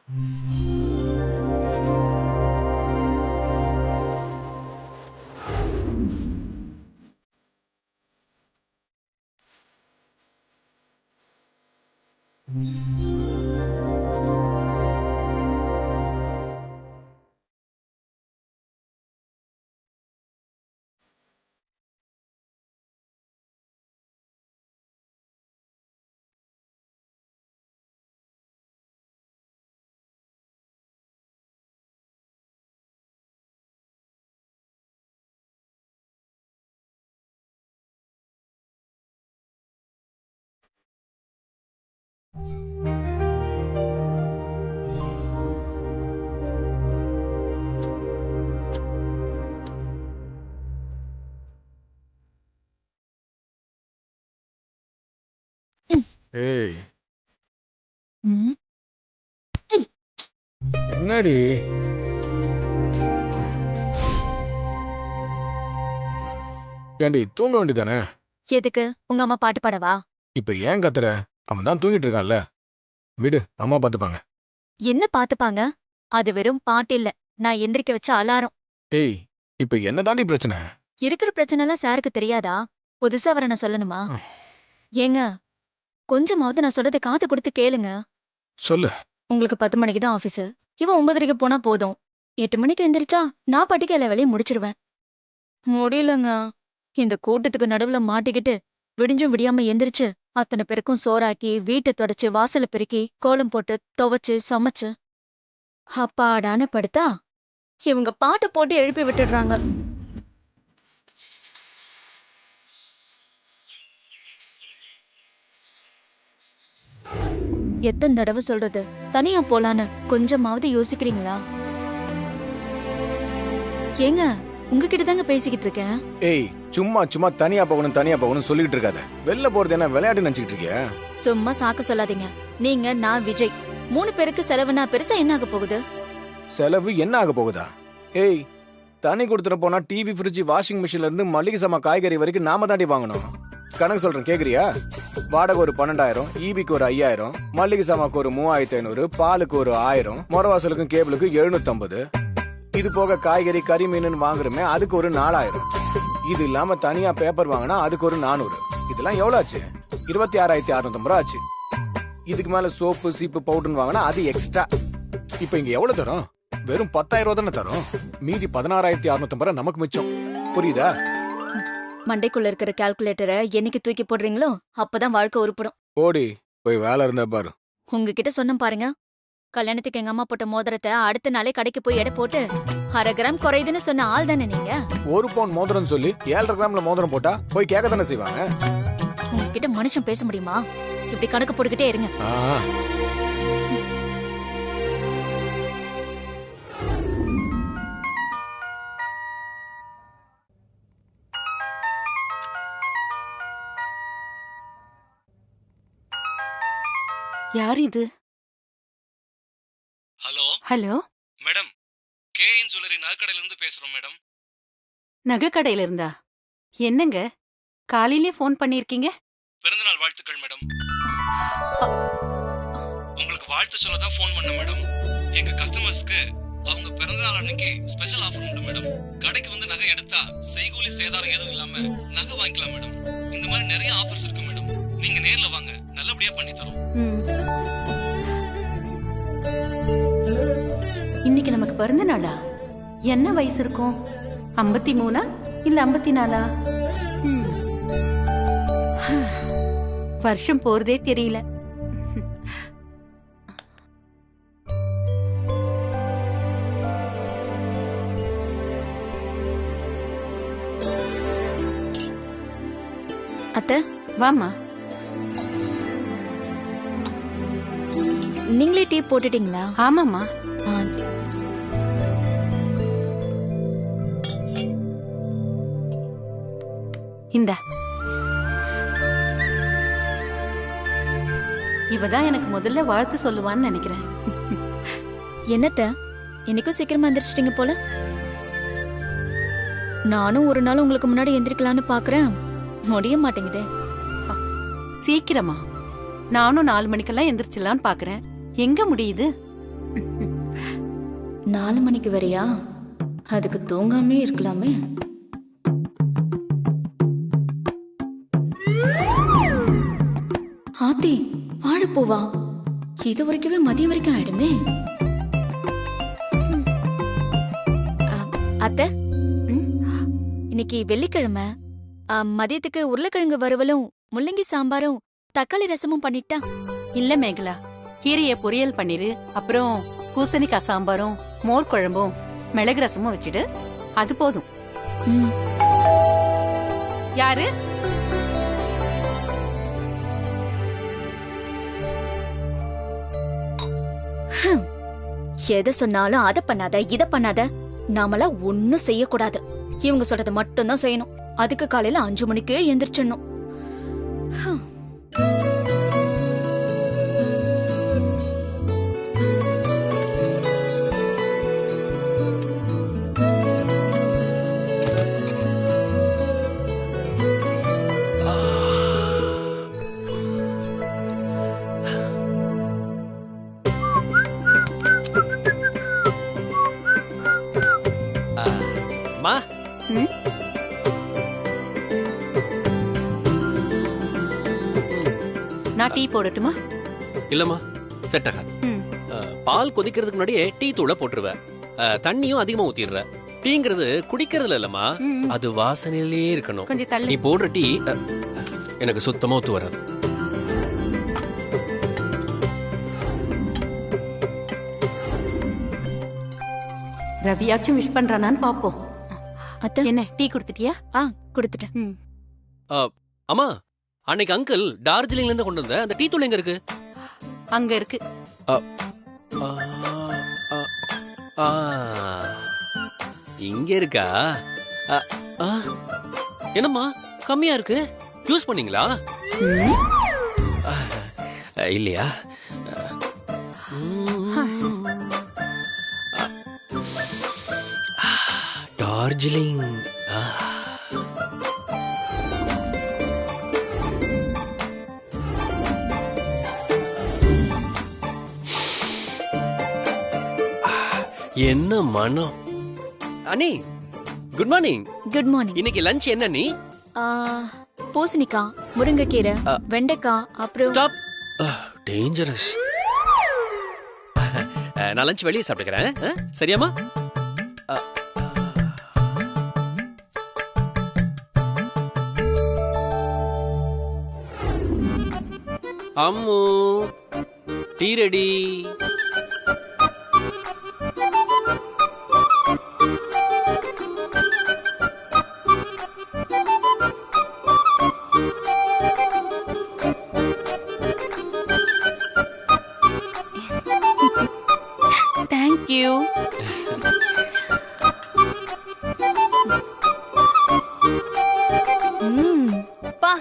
ஏய் ம். என்னடி ஏண்டி தூங்க வேண்டியதானே? எதுக்கு உங்க அம்மா பாட்டு பாடவா? இப்ப ஏன் கத்துற? அவன் தான் தூங்கிட்டு இருக்கான்ல. விடு, அம்மா பாத்துப்பாங்க. என்ன பாத்துப்பாங்க? அது வெறும் பாட்டு இல்ல, நான் எந்திரிக்க வச்ச அலாரம். ஏய், இப்ப என்ன தாண்டி பிரச்சனை? இருக்கிற பிரச்சனை எல்லாம் சாருக்கு தெரியாதா? புதுசா வர நான் சொல்லணுமா? ம். ஏங்க, கொஞ்சமாவது நான் சொல்றதை காது கொடுத்து கேளுங்க. சொல்லு. உங்களுக்கு 10 மணிக்கு தான் ஆபீஸ். இவன் 9:30க்கு போனா போதும். 8 மணிக்கு எந்திரிச்சா நான் பாட்டுக்கு எல்லா வேலையும் முடிச்சிருவேன். முடியலங்க. இந்த கூட்டத்துக்கு நடுவுல மாட்டிக்கிட்டு விடிஞ்சும் விடியாம எந்திரிச்சு அத்தனை பேருக்கும் சோறாக்கி வீட்டை தொடச்சு வாசல பெருக்கி கோலம் போட்டு துவைச்சு சமைச்சு அப்பாடான்னு படுத்தா இவங்க பாட்டு போட்டு எழுப்பி விட்டுடுறாங்க. எத்தனை தடவை சொல்றது தனியா போலான்னு கொஞ்சமாவது யோசிக்கிறீங்களா? ஏங்க, உங்ககிட்ட தாங்க பேசிக்கிட்டு இருக்கேன். ஏய், சும்மா சும்மா தனியா போகணும் சொல்லிட்டு இருக்காத. வெளில போறது என்ன விளையாட்டு நினைச்சிட்டு இருக்கியா? சும்மா சாக்கு சொல்லாதீங்க. நீங்க, நான், விஜய் 3 பேருக்கு செலவுனா பெருசா என்ன ஆக போகுது? செலவு என்ன ஆக போகுதா? ஏய், தனி கொடுத்துட போனா டிவி, ஃப்ரிட்ஜ், வாஷிங் மிஷின்ல இருந்து மளிகை சாமான், காய்கறி வரைக்கும் நாம தாண்டி வாங்கணும். கணக்கு சொல்றேன், கேக்குறியா? வாடகை ஒரு 12,000, ஈபிக்கு ஒரு 5,000, மளிகை சாமாக்கு ஒரு 3,500, பாலுக்கு ஒரு 1000, மொரவாசலுக்கும் கேபிளுக்கு 750. இது போக காய்கறி, கறி, மீன் வாங்குறமே, அதுக்கு ஒரு 4,000. இது இல்லாம தனியா பேப்பர் வாங்கினா அதுக்கு ஒரு 400. இதெல்லாம் எவ்வளவு ஆச்சு? 26,650 ரூபா ஆச்சு. இதுக்கு மேல சோப்பு, சீப்பு, பவுடர்னு வாங்கினா அது எக்ஸ்ட்ரா. இப்ப இங்க எவ்வளவு தரும்? வெறும் 10,000 ரூபா தானே தரும். மீதி 16,650 ரூபா நமக்கு மிச்சம். புரியுதா? மண்டைக்குள்ள இருக்கிற கால்குலேட்டரை என்னைக்கு தூக்கி போடுறீங்களோ அப்பதான் வாழ்க்கை உருப்படும். ஓடி போய் வேலை இருந்தா பாரு. உங்ககிட்ட சொன்ன பாருங்க, கல்யாணத்துக்கு எங்க அம்மா போட்ட மோதிரத்தை அடுத்த நாளே கடைக்கு போய் எடை போட்டு 1/2 கிராம் குறையுதுன்னு சொன்ன ஆள் தானே நீங்க? 1 பவுன் மோதிரம் சொல்லி 7,5 கிராம்ல மோதிரம் போட்டா போய் கேட்க தானே செய்வாங்க. உங்ககிட்ட மனுஷன் பேச முடியுமா? இப்படி கணக்கு போட்டுக்கிட்டே இருங்க. யார் இது? Hello hello, madam, KN jewellery நகைக்கடையில இருந்து பேசுறோம் மேடம். நகை கடையில இருந்தா? என்னங்க காலையிலே ஃபோன் பண்ணிருக்கீங்க? பிறந்தநாள் வாழ்த்துக்கள் மேடம். உங்களுக்கு வாழ்த்து சொல்ல தான் ஃபோன் பண்ண மேடம். எங்க கஸ்டமர்ஸ்க்கு அவங்க பிறந்தநாள் அன்னைக்கு ஸ்பெஷல் ஆஃபர் உண்டு மேடம். கடைக்கு வந்து நகை எடுத்தா செய்கூலி சேதாரம் எதுவும் இல்லாம நகை வாங்கிக்கலாம் மேடம். இந்த மாதிரி நிறைய ஆஃபர்ஸ் இருக்கு மேடம். நீங்க நேர்ல வாங்க, நல்லபடியா பண்ணி தரோம். இன்னைக்கு நமக்கு பிறந்த நாளா? என்ன வயசு இருக்கும்? 53 இல்ல 54? வருஷம் போறதே தெரியல. அத்தை, வாமா. நீங்களே டீ போட்டுட்டீங்களா? ஆமாமா. இந்த இவதான் எனக்கு முதல்ல வாழ்த்து சொல்லுவான்னு நினைக்கிறேன். என்னத்த, இன்னைக்கும் சீக்கிரமா எந்திரிச்சிட்டீங்க போல. நானும் ஒரு நாள் உங்களுக்கு முன்னாடி எந்திரிக்கலான்னு பாக்குறேன், முடிய மாட்டேங்குதே. சீக்கிரமா? நானும் 4 மணிக்கெல்லாம் எந்திரிச்சிடலான்னு பாக்குறேன், எங்க முடியுது? 4 மணிக்கு வரையா? அதுக்கு தூங்காமே இருக்கலாமே. ஆத்தி, வாழைப்பூவா? இது வரைக்குமே மதியம் வரைக்கும் ஆயிடுமே. அத்தை, இன்னைக்கு வெள்ளிக்கிழமை. மதியத்துக்கு உருளைக்கிழங்கு வறுவலும் முள்ளங்கி சாம்பாரும் தக்காளி ரசமும் பண்ணிட்டா? இல்ல மேகலா, கீரைய பொரியல் பண்ணிரு. அப்புறம் பூசணிக்காய் சாம்பாரும் மோர் குழம்பும் மிளகு ரசமும் வச்சிடு. அது போதும். யாரு? எதை சொன்னாலும் அதை பண்ணாத இதை பண்ணாத. நாமெல்லாம் ஒன்னும் செய்யக்கூடாது. இவங்க சொல்றது மட்டும்தான் செய்யணும். அதுக்கு காலையில 5 மணிக்கே எந்திரிச்சிடணும். மா, நான் டீ போடட்டுமா? இல்லம்மா, செட் ஆகாது. ம். பால் கொதிக்கிறதுக்கு முன்னாடியே டீ தூளை போட்டுருவேன். தண்ணியும் அதிகமா ஊத்திடுற. டீங்கிறது குடிக்கிறதுல இல்லம்மா, ம். அது வாசனையிலேயே இருக்கணும். கொஞ்சம் தள்ளி. நீ போடுற டீ எனக்கு சுத்தமா ஒத்து வராது. ரவியாச்சும் விஷ் பண்றானான்னு பாப்போம். அத்தை, என்ன டீ குடுத்துட்டியா? கொடுத்துட்டேன். ம். அம்மா, அன்னைக்கு அங்கிள் டார்ஜிலிங்ல இருந்து கொண்டு வந்த அந்த டீ தூள் எங்க இருக்கு? அங்க இருக்கு. ஆ, ஆ, இங்க இருக்கா? ஆ, ஆ. என்னம்மா கம்மியா இருக்கு? யூஸ் பண்ணீங்களா? இல்லையா? டார்ஜிலிங். என்ன மனம். அண்ணி, குட் மார்னிங். Good morning. இன்னைக்கு லஞ்ச் என்ன நீ? பூசணிக்காய், முருங்கைக்கீரை, வெண்டைக்காய், அப்புறம் ஸ்டாப். டேஞ்சரஸ். நான் லஞ்ச் வெளியே சாப்பிட்டுக்கிறேன். சரியாமா? அம்மு, டீ ரெடி. Thank you. பா,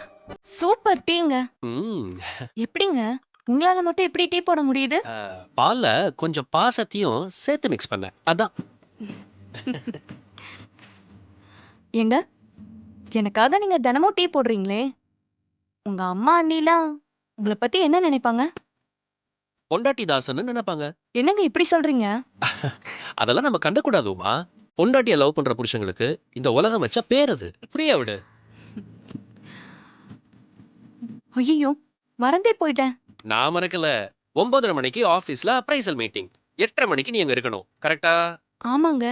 சூப்பர் டீங்க. ம், எப்படிங்க உங்களால மட்டும் எப்படி டீ போட முடியுது? பால்ல கொஞ்சம் பாசத்தையும் சேர்த்து மிக்ஸ் பண்ணேன். அதான். ஏங்க, எனக்காக நீங்க தினமும் டீ போடுறீங்களே, உங்க அம்மா அண்ணிலாம் உங்களை பத்தி என்ன நினைப்பாங்க? பொண்டாட்டி தாசன்னு நினைப்பாங்க. என்னங்க இப்படி சொல்றீங்க? அதெல்லாம் நம்ம கண்டக்கூடாதுமா. பொண்டாட்டிய லவ் பண்ற புருஷங்களுக்கு இந்த உலகம் வச்ச பேர் அது. ஃப்ரீயா விடு. ஐயோ, மறந்தே போயிட்டேன். நான் மறக்கல. 9:30 மணிக்கு ஆபீஸ்ல அப்ரைசல் மீட்டிங். 8:30 மணிக்கு நீ அங்க இருக்கணும். கரெக்டா? ஆமாங்க.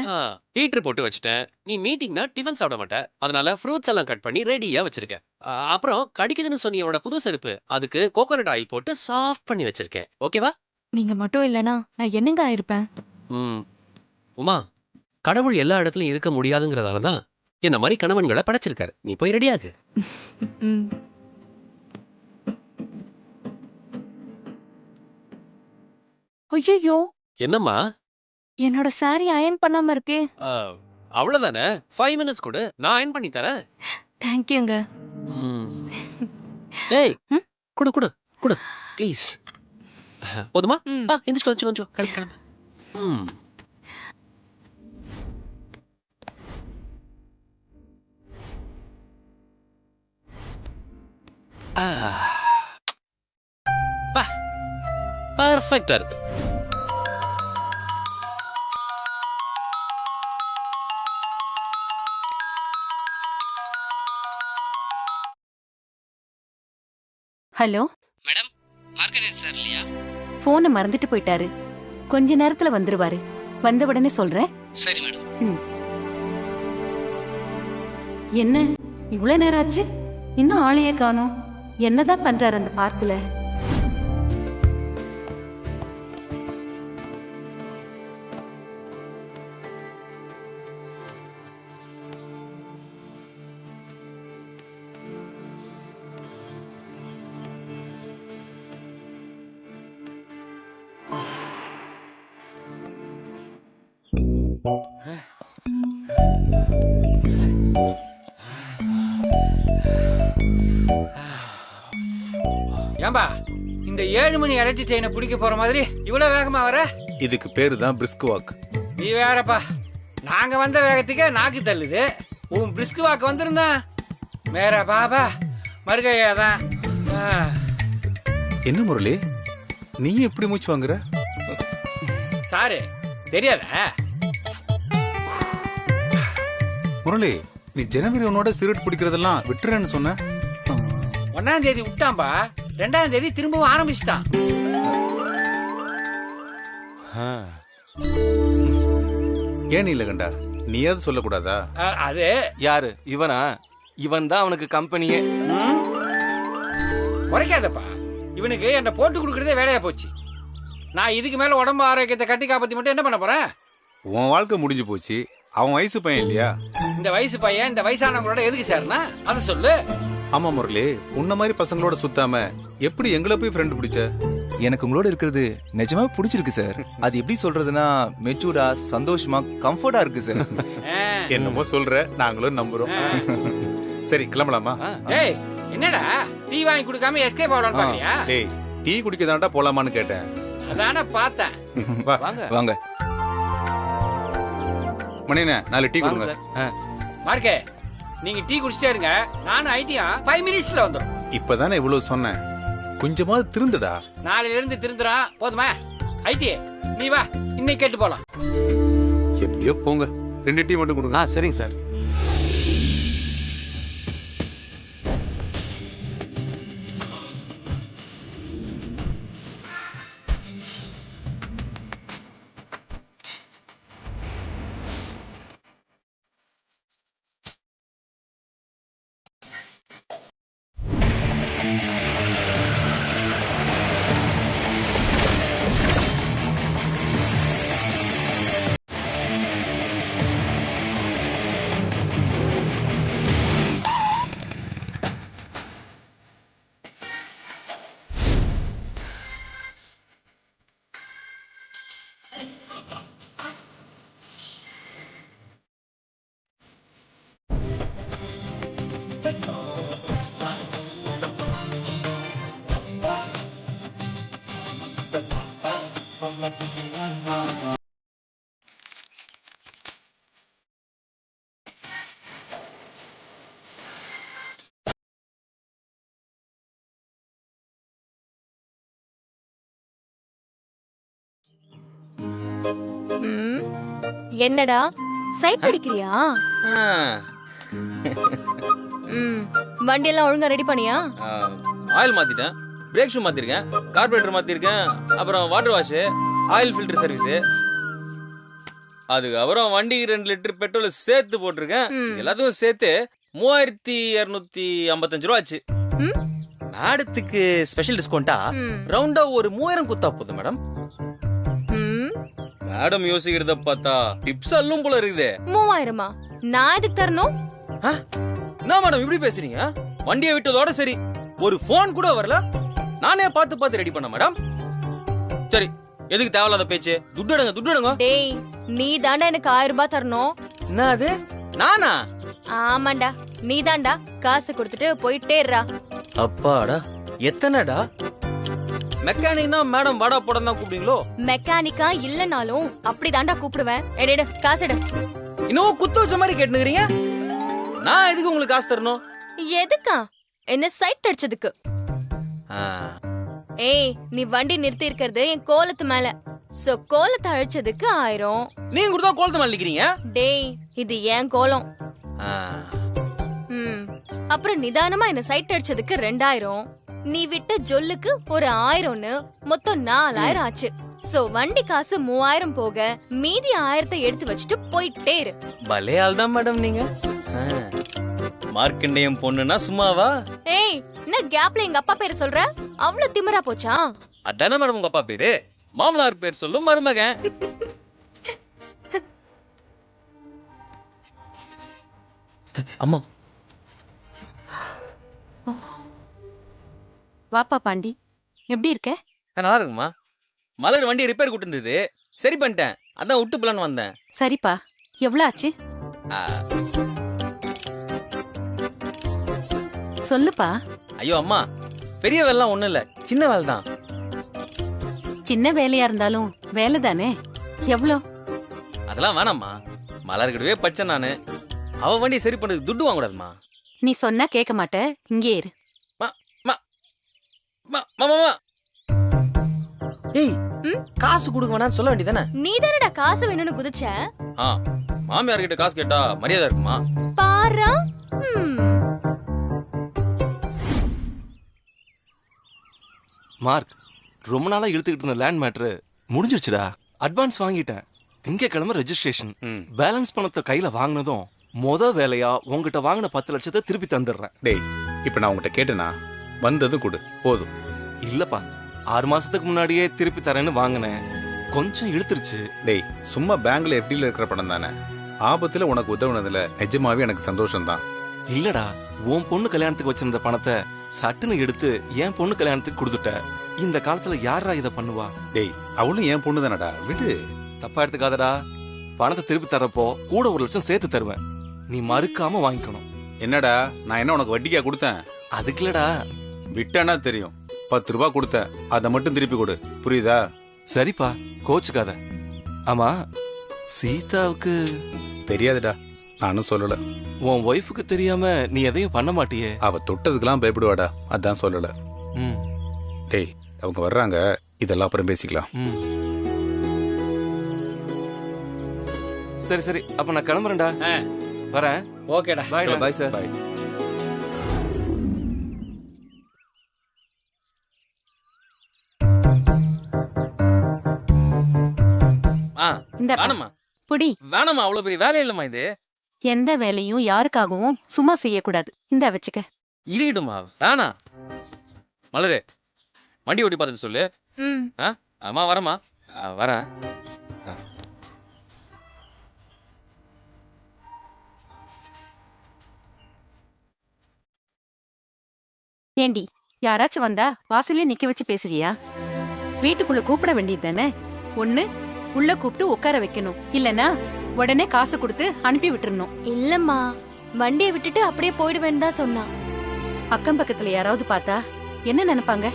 ஹீட்டர் போட்டு வச்சுட்டேன். நீ மீட்டிங்னா டிஃபன் சாப்பிட மாட்ட. அதனால ஃப்ரூட்ஸ் எல்லாம் கட் பண்ணி ரெடியா வச்சிருக்கேன். அப்புறம் கடிக்குதுன்னு சொன்னியோட புது செருப்பு, அதுக்கு கோகோனட் ஆயில் போட்டு சாஃப்ட் பண்ணி வச்சிருக்கேன். ஓகேவா? நீங்க மட்டும் இல்லனா நான் என்னங்க ஆயிருப்பேன்? உமா, கடவுள் எல்லா இடத்துலயும் இருக்க முடியாதுங்கிறதால தான் என்ன மாதிரி கணவன்களை படைச்சிருக்காரு. நீ போய் ரெடியாகு. ம். ஐயோ, என்னம்மா? என்னோட சாரி அயர்ன் பண்ணாம இருக்கே. அவ்வளவுதானே. 5 மினிட்ஸ் கூட நான் அயர்ன் பண்ணி தரேன். தேங்க்யூங்க. ஏய், குடு குடு குடு ப்ளீஸ். போதுமா? ம். எந்திரிச்சு கொஞ்சம் கொஞ்சம் கிளம்பு கிளம்பு. பர்ஃபெக்டா இருக்கு. ஹலோ மேடம் மார்க்கெட் சார் இல்லையா? போனை மறந்துட்டு போயிட்டாரு. கொஞ்ச நேரத்துல வந்துருவாரு. வந்த உடனே சொல்றேன். சரி மேடம். என்ன இவ்வளவு நேரம் ஆச்சு, இன்னும் ஆளையே காணோம். என்னதான் பண்றாரு அந்த பார்க்ல? ஏம்பா, இந்த 7 மணி எலக்ட்ரிக் ட்ரெயினை பிடிக்க போற மாதிரி இவ்வளவு வேகமா வர? இதுக்கு பேரு தான் பிரிஸ்க் வாக். நீ வேறப்பா, நாங்க வந்த வேகத்துக்கே நாக்கு தள்ளுது. உன் பிரிஸ்க் வாக் வந்திருந்தா மேரா பாபா மறுகையாதான். என்ன முரளி, நீ எப்படி மூச்சு வாங்குற? சாரு தெரியாதா? முரளி, நீ ஜனவரி 1 சிகரெட் பிடிக்கிறதெல்லாம் விட்டுறேன்னு சொன்ன. 1ஆம் தேதி விட்டான்பா, 2ஆம் தேதி திரும்பவும் ஆரம்பிச்சிட்டான். ஏன் இல்ல கண்டா, நீயாவது சொல்லக்கூடாதா? அது யாரு இவனா? இவன் தான் அவனுக்கு கம்பெனியே. குறைக்காதப்பா, இவனுக்கு என்ன போட்டு கொடுக்கறதே வேலையா போச்சு. நான் இதுக்கு மேல உடம்பு ஆரோக்கியத்தை கட்டி காப்பாத்தி மட்டும் என்ன பண்ண போறேன்? உன் வாழ்க்கை முடிஞ்சு போச்சு. அவன் வயசு பையன் இல்லையா? இந்த வயசு பையன் இந்த வயசானவங்களோட எதுக்கு சார்னா அதை சொல்லு. ஆமா முரளி, உன்ன மாதிரி பசங்களோட சுத்தாம எப்படி எங்களை போய் ஃப்ரெண்ட் பிடிச்ச? எனக்கு உங்களோட இருக்கிறது நிஜமா பிடிச்சிருக்கு சார். அது எப்படி சொல்றதுன்னா, மெச்சூர்டா, சந்தோஷமா, கம்ஃபர்டா இருக்கு சார். என்னமோ சொல்ற, நாங்களும் நம்புறோம். சரி கிளம்பலாமா? டேய், என்னடா டீ வாங்கி கொடுக்காம எஸ்கேப் ஆகலாம்னு பாக்கறியா? டேய், டீ குடிக்க தான்டா போலாமான்னு கேட்டேன். அதானே பார்த்தேன். வாங்க மணினே, 4 டீ கொடுங்க. மார்க்கே, நீங்க டீ குடிச்சிட்டே இருங்க, நானும் ஐடியா 5 மினிட்ஸ்ல வந்துடும். இப்பதானே இவ்வளவு சொன்னேன், கொஞ்சமாவது திருந்துடா. நாளையில இருந்து திருந்துறான் போதுமா? ஐடி நீ வா, இன்னைக்கு கேட்டு போலாம். எப்படியோ போங்க, 2 டீ மட்டும் கொடுங்க. சரிங்க சார். என்னடா சைட் அடிக்கிறியா? வண்டி எல்லாம் ஒழுங்கா ரெடி பண்ணியா? ஆயில் மாத்திட்டேன், பிரேக் ஷூ மாத்திருக்கேன், கார்பரேட்டர் மாத்திருக்கேன், அப்புறம் water wash, oil filter service, அதுக்கப்புறம் வண்டிக்கு 2 லிட்டர் பெட்ரோல் சேர்த்து போட்டிருக்கேன். எல்லாத்தையும் சேர்த்து 3255 ரூபா ஆச்சு. மேடத்துக்கு ஸ்பெஷல் டிஸ்கவுண்டா ரவுண்டா ஒரு 3000 குத்தா போதும் மேடம். மேடம் யோசிக்கிறத பார்த்தா டிப்ஸ் எல்லாம் போல இருக்குது. 3000மா? நான் எதுக்கு தரணும்? என்ன மேடம் இப்படி பேசுறீங்க? வண்டியை விட்டதோட சரி, ஒரு போன் கூட வரல. நானே பார்த்து ரெடி பண்ண மேடம். சரி, எதுக்கு தேவையில்லாத பேச்சு? துட்டுடுங்க. டேய், நீ தாண்டா எனக்கு 1000 ரூபாய் தரணும். என்ன அது? நானா? ஆமாண்டா, நீ தாண்டா. காசு கொடுத்துட்டு போயிட்டேறா. அப்பாடா, எத்தனைடா? மெக்கானிக்னா மேடம் வாடா போடம் தான் கூப்பிடுங்களோ? மெக்கானிக்கா இல்லனாலும் அப்படிதாண்டா கூப்பிடுவேன். எடு காசு எடு. இன்னும் குத்து வச்ச மாதிரி கேட்டுக்கிறீங்க. நான் எதுக்கு உங்களுக்கு காசு தரணும்? எதுக்கா? என்ன சைட் அடிச்சதுக்கு. ஏய், நீ வண்டி நிறுத்தி இருக்கிறது என் கோலத்து மேல. சோ கோலத்தை அழிச்சதுக்கு 1000. நீங்க கூட தான் கோலத்து மேல நிக்கிறீங்க. டேய், இது ஏன் கோலம். அப்புறம் நிதானமா என்ன சைட் அடிச்சதுக்கு 2000. நீ விட்ட ஜொல்லுக்கு ஒரு 1000ன்னு மொத்தம் 4000 ஆச்சு. சோ வண்டி காசு 3000 போக மீதி 1000 எடுத்து வச்சுட்டு போயிட்டே இரு. பலே ஆள் தான் மேடம் நீங்க. மார்க்கண்டேயம் பொண்ணுனா சும்மாவா? ஏய், என்ன கேப்ல எங்க அப்பா பேரை சொல்ற? அவ்வளவு திமிரா போச்சா? அதானே மேடம் உங்க அப்பா பேரு. மாமனார் பேர் சொல்லும் மருமகன். அம்மா வாப்பா பாண்டி, எப்படி இருக்க? நல்லா இருக்குமா? மலர் வண்டி ரிப்பேர் கூட்டு இருந்தது, சரி பண்ணிட்டேன். அதான் விட்டு போலான்னு வந்தேன். சரிப்பா, எவ்வளவு ஆச்சு ஆ, சொல்லுப்பா. ஐயோ அம்மா, பெரிய வேலைலாம் ஒண்ணும் இல்ல, சின்ன வேலை தான். சின்ன வேலையா இருந்தாலும் வேலை தானே. எவ்வளோ? அதெல்லாம் வேணாம்மா, மலர்கிட்டவே பச்சை நானு. அவ வண்டியை சரி பண்றதுக்கு துட்டு வாங்க கூடாதுமா. நீ சொன்னா கேட்க மாட்ட, இங்கே இரு. ஏய், காசு கொடுக்க வேணாம்னு சொல்ல வேண்டியதானே? நீ தானடா காசு வேணும்னு குதிச்ச. மாமியார் கிட்ட காசு கேட்டா மரியாதை இருக்குமா? பாரா. மார்க், ரொம்ப நாளா இழுத்துக்கிட்டு இருந்த லேண்ட் மேட்ரு முடிஞ்சிருச்சுடா. அட்வான்ஸ் வாங்கிட்டேன். திங்கக்கிழமை ரெஜிஸ்ட்ரேஷன். பேலன்ஸ் பணத்தை கையில வாங்கினதும் வேலையா உங்ககிட்ட வாங்கின 10 லட்சத்தை திருப்பி தந்துடுறேன். டேய், இப்ப நான் உங்ககிட்ட கேட்டேனா? வந்தது கொடு போதும். இல்லப்பா, 6 மாசத்துக்கு முன்னாடியே திருப்பி தரேன்னு வாங்கினேன். கொஞ்சம் இழுத்துருச்சு. டேய், சும்மா பேங்க்ல எஃப்டில இருக்கிற பணம் தானே. ஆபத்துல உனக்கு உதவுனதுல நிஜமாவே எனக்கு சந்தோஷம் தான். இல்லடா, உன் பொண்ணு கல்யாணத்துக்கு வச்சிருந்த பணத்தை சட்டுன்னு எடுத்து என் பொண்ணு கல்யாணத்துக்கு கொடுத்துட்ட. இந்த காலத்துல யாரா இதை பண்ணுவா? டேய், அவளும் என் பொண்ணு தானடா, விடு. தப்பா எடுத்துக்காதடா. பணத்தை திருப்பி தரப்போ கூட 1 லட்சம் சேர்த்து தருவேன். நீ மறுக்காம வாங்கிக்கணும். என்னடா, நான் என்ன உனக்கு வட்டிக்கா கொடுத்தேன்? அதுக்குலடா, விட்டேன்னா தெரியும். 10 ரூபாய் கொடுத்த, அதை மட்டும் திருப்பி கொடு, புரியுதா? சரிப்பா, கோச்சுக்காத. ஆமா, சீதாவுக்கு தெரியாதுடா, நானும் சொல்லல. உன் ஒய்ஃபுக்கு தெரியாம நீ எதையும் பண்ண மாட்டியே. அவ தொட்டதுக்கெல்லாம் பயப்படுவாடா, அதான் சொல்லல. டேய், அவங்க வர்றாங்க, இதெல்லாம் அப்புறம் பேசிக்கலாம். சரி சரி, அப்ப நான் கிளம்புறேன்டா. வரேன். ஓகேடா, பாய். Bye sir. பாய். வேணாமா புடி. வேணாமா, அவ்வளவு பெரிய வேலை இல்லம்மா இது. எந்த வேலையும் யாருக்காகவும் சும்மா செய்யக்கூடாது. இந்த வச்சுக்க. இருடுமா, வேணா. மலரு, வண்டி ஓட்டி பார்த்துட்டு சொல்லு. அம்மா வரமா, வரேன். ஏண்டி, யாராச்சும் வந்தா வாசலே நிக்க வச்சு பேசுவியா? வீட்டுக்குள்ள கூப்பிட வேண்டியது தானே. ஒண்ணு உள்ள கூப்பிட்டு உட்கார வைக்கணும், இல்லனா உடனே காசு கொடுத்து அனுப்பி விட்டுறணும். இல்லம்மா, வண்டியை விட்டுட்டு அப்படியே போயிடுவேன்னு தான் சொன்னா. அக்கம் பக்கத்துல யாராவது பார்த்தா என்ன நினைப்பாங்க?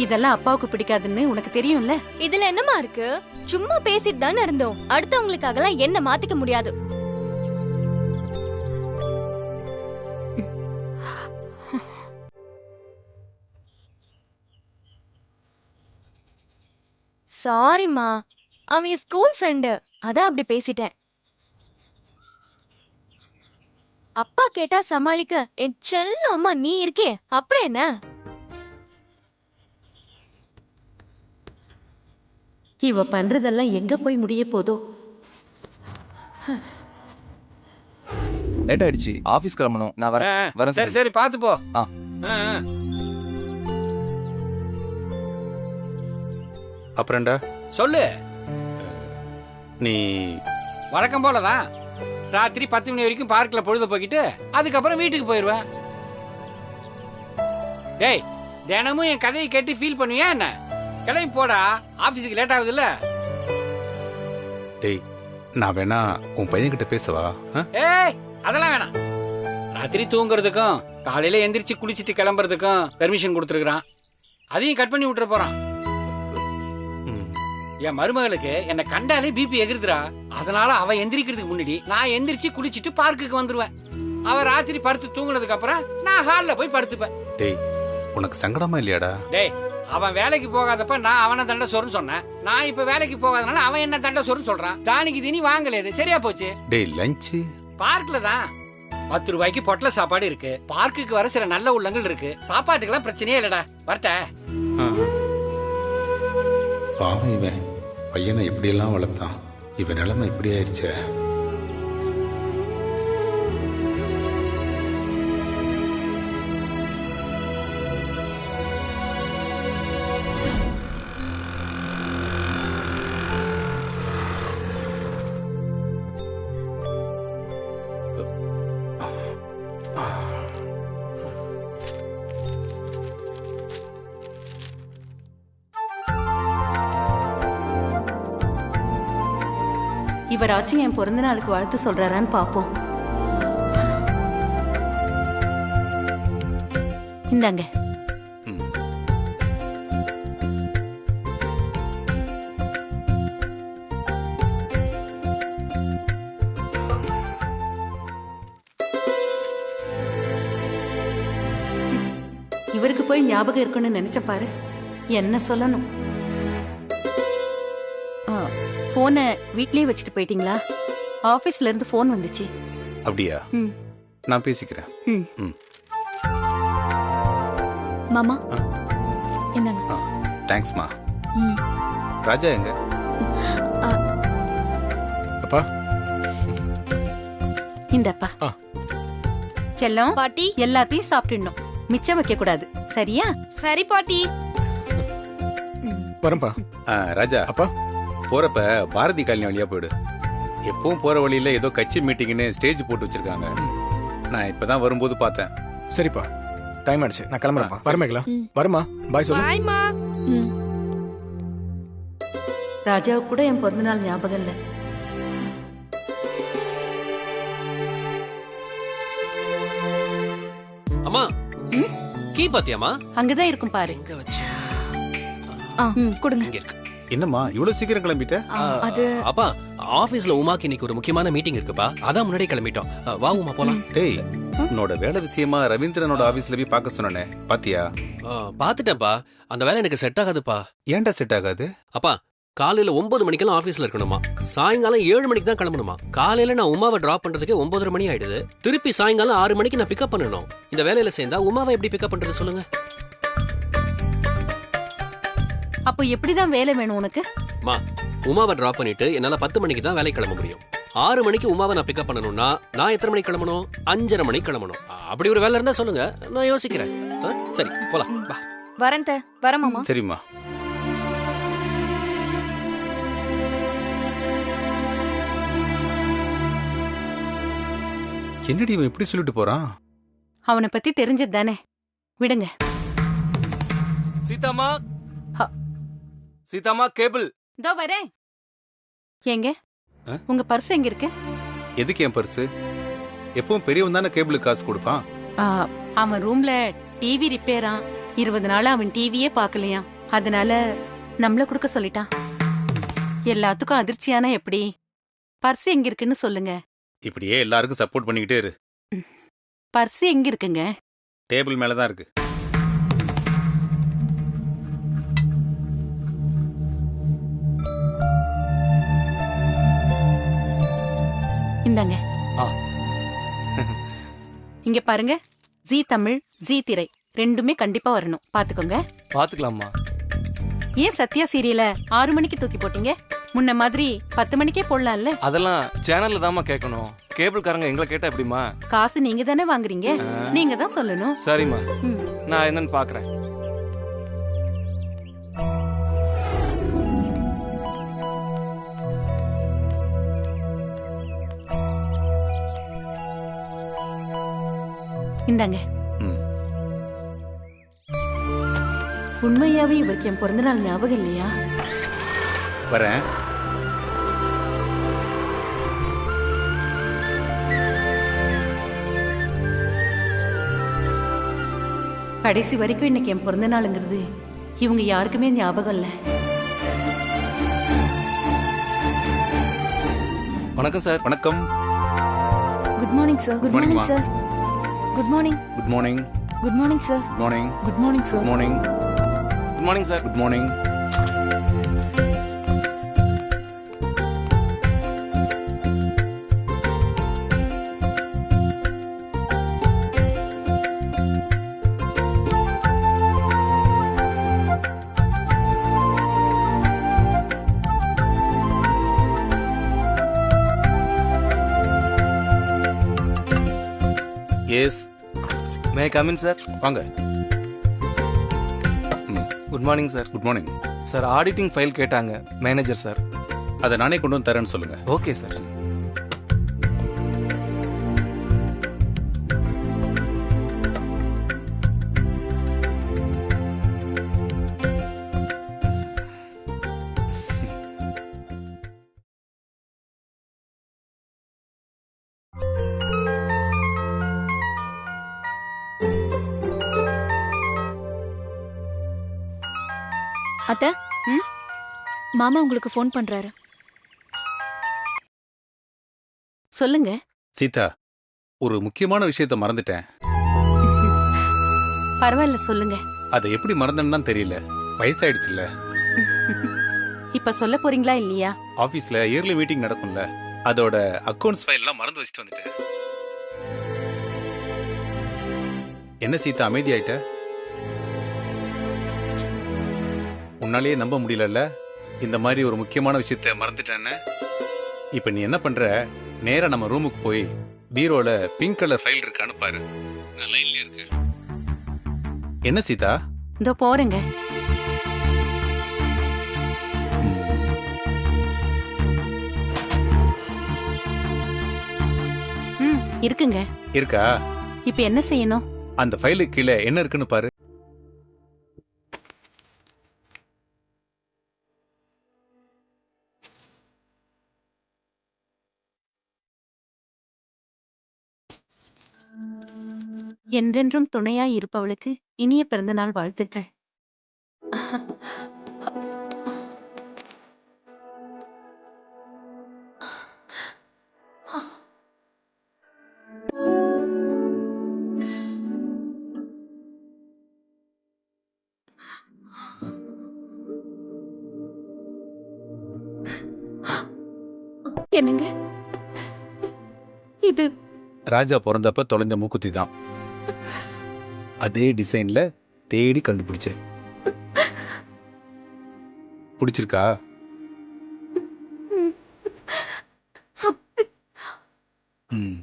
இதெல்லாம் அப்பாவுக்கு பிடிக்காதுன்னு உனக்கு தெரியும்ல. இதுல என்னமா இருக்கு? சும்மா பேசிட்டு தானே இருந்தோம். அடுத்தவங்களுக்காகலாம் என்ன மாத்திக்க முடியாது. சாரிம்மா, அவன் என் ஸ்கூல் ஃப்ரெண்டு, அதான் அப்படி பேசிட்டேன். அப்பா கேட்டா சமாளிக்க என் செல்ல அம்மா நீ இருக்கே, அப்புறம் என்ன? இவ பண்றதெல்லாம் எங்க போய் முடிய போதோ. லேட் ஆயிடுச்சு, ஆபீஸ் கிளம்பணும். நான் வரேன். சரி சரி, பாத்து போ. அப்புறம்டா சொல்லு. நீ வழக்கம் போலதான் ராத்திரி 10 மணி வரைக்கும் பார்க்ல பொழுது போக்கிட்டு அதுக்கப்புறம் வீட்டுக்கு போயிருவேன். டேய், தினமும் என் கதையை கேட்டு ஃபீல் பண்ணுவியா என்ன? கிளம்பி போடா, ஆபீஸுக்கு லேட் ஆகுது இல்ல. டேய், நான் வேணா உன் பையன்கிட்ட பேசவா? ஏய், அதெல்லாம் வேணாம். ராத்திரி தூங்குறதுக்கும் காலையில எந்திரிச்சு குளிச்சுட்டு கிளம்புறதுக்கும் பெர்மிஷன் கொடுத்துருக்கான். அதையும் கட் பண்ணி விட்டுற போறான். என் மருமகளுக்கு என்ன கண்டாலே பிபி எகிருதுரா. அதனால அவ எந்திரிக்கிறதுக்கு முன்னாடி நான் எந்திரிச்சு குளிச்சுட்டு பார்க்குக்கு வந்துருவேன். அவ ராத்திரி படுத்து தூங்குனதுக்கு அப்புறம் நான் ஹால்ல போய் படுத்துப்பேன். டேய், உனக்கு சங்கடமா இல்லையாடா? டேய், அவன் வேலைக்கு போகாதப்ப நான் அவனை தண்டை சொருன்னு சொன்னேன். நான் இப்ப வேலைக்கு போகாதனால அவன் என்ன தண்டை சொருன்னு சொல்றான். தானிக்கு தீனி வாங்கலையே, சரியா போச்சு. டேய், லஞ்ச் பார்க்ல தான். 10 ரூபாய்க்கு பொட்டல சாப்பாடு இருக்கு. பார்க்குக்கு வர சில நல்ல உள்ளங்கள் இருக்கு. சாப்பாட்டுக்கெல்லாம் பிரச்சனையே இல்லடா. வரட்ட. பாவம் இவன் பையனை எப்படியெல்லாம் வளர்த்தான், இவன் நிலைமை இப்படி ஆயிடுச்சே. இவராச்சும் என் பிறந்த நாளுக்கு வாழ்த்து சொல்றாரான்னு பாப்போம். இந்தாங்க. இவருக்கு போய் ஞாபகம் இருக்குன்னு நினைச்ச பாரு. என்ன சொல்லணும்? போனை வீட்லயே வச்சுட்டு போயிட்டீங்களா? ஆபீஸ்ல இருந்து போன் வந்துச்சு. அப்படியா? நான் பேசிக்கிறேன். மாமா இந்தாங்க. தேங்க்ஸ்மா. ராஜா எங்க? அப்பா இந்தப்பா. செல்லம் பாட்டி எல்லாத்தையும் சாப்பிட்டுடணும், மிச்சம் வைக்க கூடாது. சரியா? சரி பாட்டி. வரேன்ப்பா. ராஜா அப்பா போறப்ப பாரதி காலனி வழியா போயிடு. எப்பவும் போற வழியில ஏதோ கட்சி மீட்டிங்னு ஸ்டேஜ் போட்டு வச்சிருக்காங்க. நான் இப்பதான் வரும்போது பார்த்தேன். சரிப்பா, டைம் ஆயிடுச்சு, நான் கிளம்புறேன்ப்பா. வரமேங்களா? வருமா? பாய் சொல்லு. பாய்மா. ராஜாவுக்கு கூட என் பிறந்த நாள் ஞாபகம் இல்ல. அம்மா கீ பாத்தியாமா? அங்கதான் இருக்கும் பாரு. எங்க வச்சு? கொடுங்க. இங்க இருக்கு. என்னம்மா இவ்வளவு சீக்கிரம் கிளம்பிட்ட? அது அப்பா ஆபீஸ்ல உமாக்கு இன்னைக்கு ஒரு முக்கியமான மீட்டிங் இருக்குப்பா, அதான் முன்னாடியே கிளம்பிட்டோம். வா உமா போலாம். டேய், உன்னோட வேலை விஷயமா ரவீந்திரனோட ஆபீஸ்ல போய் பார்க்க சொன்னனே, பாத்தியா? பாத்துட்டேன்ப்பா, அந்த வேலை எனக்கு செட் ஆகாதுப்பா. ஏன்டா செட் ஆகாது? அப்பா காலையில 9 மணிக்கெல்லாம் ஆபீஸ்ல இருக்கணுமா, சாயங்காலம் 7 மணிக்கு தான் கிளம்பணுமா. காலையில நான் உமாவை டிராப் பண்றதுக்கு 9:30 மணி ஆயிடுது. திருப்பி சாயங்காலம் 6 மணிக்கு நான் பிக்கப் பண்ணணும். இந்த வேலையில சேர்ந்தா உமாவை எப்படி பிக்கப் பண்றது சொல்லுங்க? அப்போ எப்படிதான் வேலை வேணும் உனக்கு? மா உமாவை டிராப் பண்ணிட்டு என்னால 10 மணிக்கு தான் வேலை கிளம்ப முடியும். 6 மணிக்கு உமாவை நான் பிக்கப் பண்ணணும்னா நான் எத்தனை மணிக்கு கிளம்பணும்? 5:30 மணிக்கு கிளம்பணும். அப்படி ஒரு வேலை இருந்தா சொல்லுங்க, நான் யோசிக்கிறேன். சரி போலாம். வரேன் வரேன் மாமா. சரிம்மா. என்னடி இவன் இப்படி சொல்லிட்டு போறான்? அவனை பத்தி தெரிஞ்சது தானே, விடுங்க. சீதாமா, சீதாமா கேபிள். இதோ வரேன். ஏங்க உங்க பர்ஸ் எங்க இருக்கு? எதுக்கு என் பர்ஸ்? எப்பவும் பெரியவன் தானே கேபிளுக்கு காசு கொடுப்பான். அவன் ரூம்ல டிவி ரிப்பேரா, 20 நாளா அவன் டிவியே பாக்கலையா, அதனால நம்மள கொடுக்க சொல்லிட்டான். எல்லாத்துக்கும் அதிர்ச்சியான எப்படி? பர்ஸ் எங்க இருக்குன்னு சொல்லுங்க. இப்படியே எல்லாருக்கும் சப்போர்ட் பண்ணிக்கிட்டே இரு. பர்ஸ் எங்க இருக்குங்க? டேபிள் மேலதான் இருக்கு. இந்தாங்க. இங்க பாருங்க, ஜீ தமிழ், ஜீ திரை ரெண்டுமே கண்டிப்பா வரணும், பாத்துக்கோங்க. பாத்துக்கலாமா? ஏன் சத்யா சீரியல 6 மணிக்கு தூக்கி போட்டீங்க? முன்ன மாதிரி 10 மணிக்கே போடலாம்ல. அதெல்லாம் சேனல்ல தாமா கேட்கணும், கேபிள்காரங்க எங்களை கேட்டா எப்படிமா? காசு நீங்க தானே வாங்குறீங்க, நீங்க தான் சொல்லணும். சரிம்மா, நான் என்னன்னு பாக்குறேன். இந்தாங்க. உண்மையாவே இவருக்கு என் பிறந்த நாள் ஞாபகம் இல்லையா? வரேன். கடைசி வரைக்கும் இன்னைக்கு என் பிறந்த நாளுங்கிறது இவங்க யாருக்குமே ஞாபகம் இல்ல. வணக்கம் சார். வணக்கம். Good morning sir. Good morning sir. Good morning. Good morning. Good morning sir. Good morning. Good morning sir. Good morning. Good morning sir. Good morning. Yes. May come in sir? வாங்க. Good morning sir. Good morning sir, auditing file கேட்டாங்க manager sir. அதை நானே கொண்டு வந்து தரேன்னு சொல்லுங்க. Okay sir. அத்தை, மாமா உங்களுக்கு ஃபோன் பண்றாரு. சொல்லுங்க. சீதா, ஒரு முக்கியமான விஷயத்த மறந்துட்டேன். பரவாயில்ல, சொல்லுங்க. அதை எப்படி மறந்தேன்னு தான் தெரியல. வயசாயிடுச்சுல்ல. இப்ப சொல்ல போறீங்களா இல்லையா? ஆபீஸ்ல இயர்லி மீட்டிங் நடக்கும்ல, அதோட அக்கவுண்ட்ஸ் ஃபைல் எல்லாம் மறந்து வச்சுட்டு வந்துட்டேன். என்ன சீதா அமைதியாயிட்ட? உன்னாலேயே நம்ப முடியலல்ல இந்த மாதிரி ஒரு முக்கியமான விஷயத்த மறந்துட்டேன்னு. இப்ப நீ என்ன பண்ற, நேரா நம்ம ரூமுக்கு போய் பீரோல பிங்க் கலர் ஃபைல் இருக்கான்னு பாரு. நான் லைன்லயே இருக்கேன். என்ன சீதா? இதோ போறேங்க. இருக்குங்க. இருக்கா? இப்ப என்ன செய்யணும்? அந்த ஃபைலுக்கு கீழே என்ன இருக்குன்னு பாரு. என்றென்றும் துணையாய் இருப்பவளுக்கு இனிய பிறந்தநாள் வாழ்த்துக்கள். என்னங்க இது? ராஜா பிறந்தப்ப தொலைஞ்ச மூக்குத்தி தான். அதே டிசைன்ல தேடி கண்டுபிடிச்சேன். பிடிச்சிருக்கா? ம்